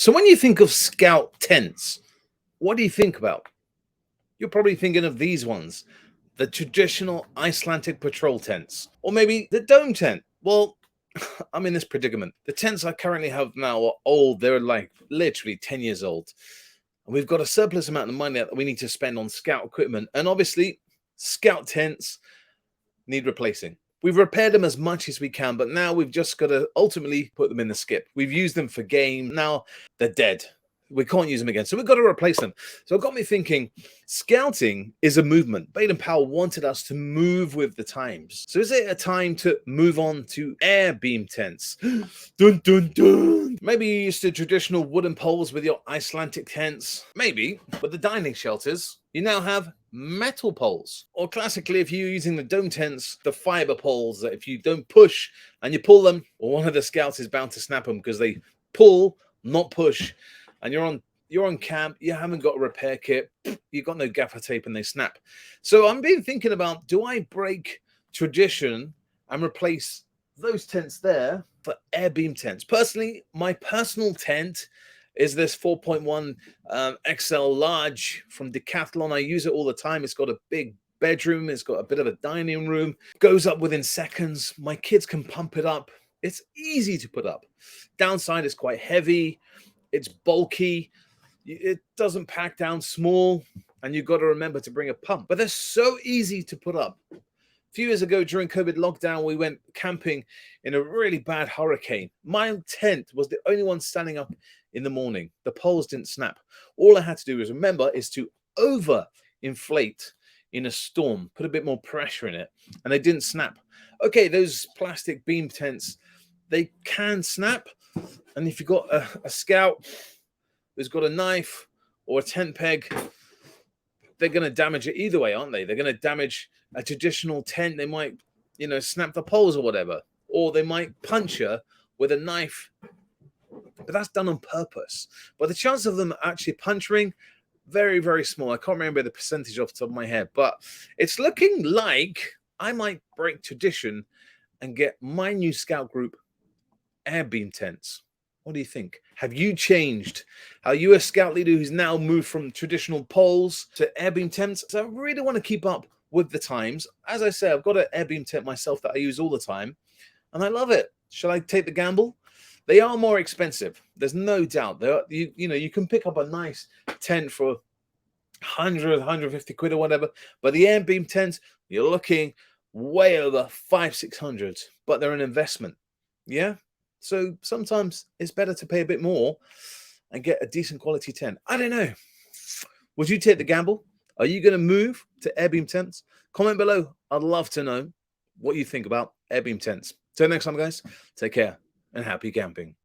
So when you think of scout tents, what do you think about? You're probably thinking of these ones, the traditional Icelandic patrol tents, or maybe the dome tent. Well, I'm in this predicament. The tents I currently have now are old. They're like literally 10 years old. And we've got a surplus amount of money that we need to spend on scout equipment. And obviously, scout tents need replacing. We've repaired them as much as we can, but now we've just got to ultimately put them in the skip. We've used them for game. Now they're dead. We can't use them again. So we've got to replace them. So it got me thinking, scouting is a movement. Baden-Powell wanted us to move with the times. So is it a time to move on to air beam tents? Dun, dun, dun. Maybe you used to traditional wooden poles with your Icelandic tents. Maybe, but the dining shelters, you now have metal poles. Or classically, if you're using the dome tents, the fiber poles that if you don't push and you pull them, well, one of the scouts is bound to snap them because they pull, not push. And you're on camp, you haven't got a repair kit, you've got no gaffer tape and they snap. So I'm been thinking about, do I break tradition and replace those tents there for air beam tents? Personally, my personal tent is this 4.1 XL large from Decathlon. I use it all the time. It's got a big bedroom. It's got a bit of a dining room. Goes up within seconds. My kids can pump it up. It's easy to put up. Downside is quite heavy. It's bulky. It doesn't pack down small. And you've got to remember to bring a pump. But they're so easy to put up. A few years ago during COVID lockdown, we went camping in a really bad hurricane. My tent was the only one standing up in the morning. The poles didn't snap. All I had to do is remember is to over inflate in a storm, put a bit more pressure in it, and they didn't snap. Okay, those plastic beam tents, they can snap. And if you've got a scout who's got a knife or a tent peg, they're going to damage it either way, aren't they? They're going to damage a traditional tent. They might, snap the poles or whatever. Or they might puncture with a knife. But that's done on purpose. But the chance of them actually puncturing, very, very small. I can't remember the percentage off the top of my head. But it's looking like I might break tradition and get my new scout group air beam tents. What do you think? Have you changed? Are you a scout leader who's now moved from traditional poles to air beam tents? So I really want to keep up with the times. As I say, I've got an air beam tent myself that I use all the time, and I love it. Shall I take the gamble? They are more expensive. There's no doubt. You can pick up a nice tent for 100, 150 quid or whatever, but the air beam tents, you're looking way over 500-600, but they're an investment. Yeah. So sometimes it's better to pay a bit more and get a decent quality tent. I don't know. Would you take the gamble? Are you going to move to air beam tents? Comment below. I'd love to know what you think about air beam tents. Till next time, guys. Take care and happy camping.